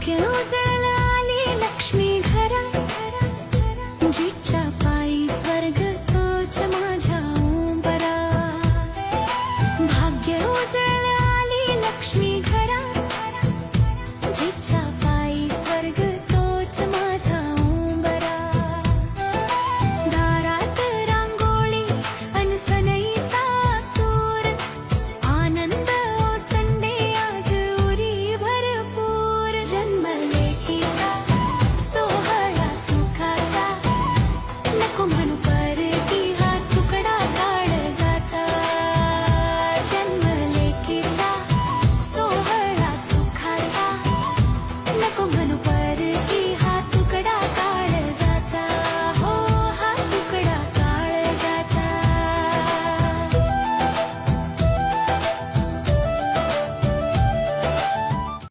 भाग्य उजळलं आली लक्ष्मी घरा, जिच्या पायी स्वर्ग तोच माझ्या उंबरा. भाग्य उजळलं आली लक्ष्मी घरा, जिच्या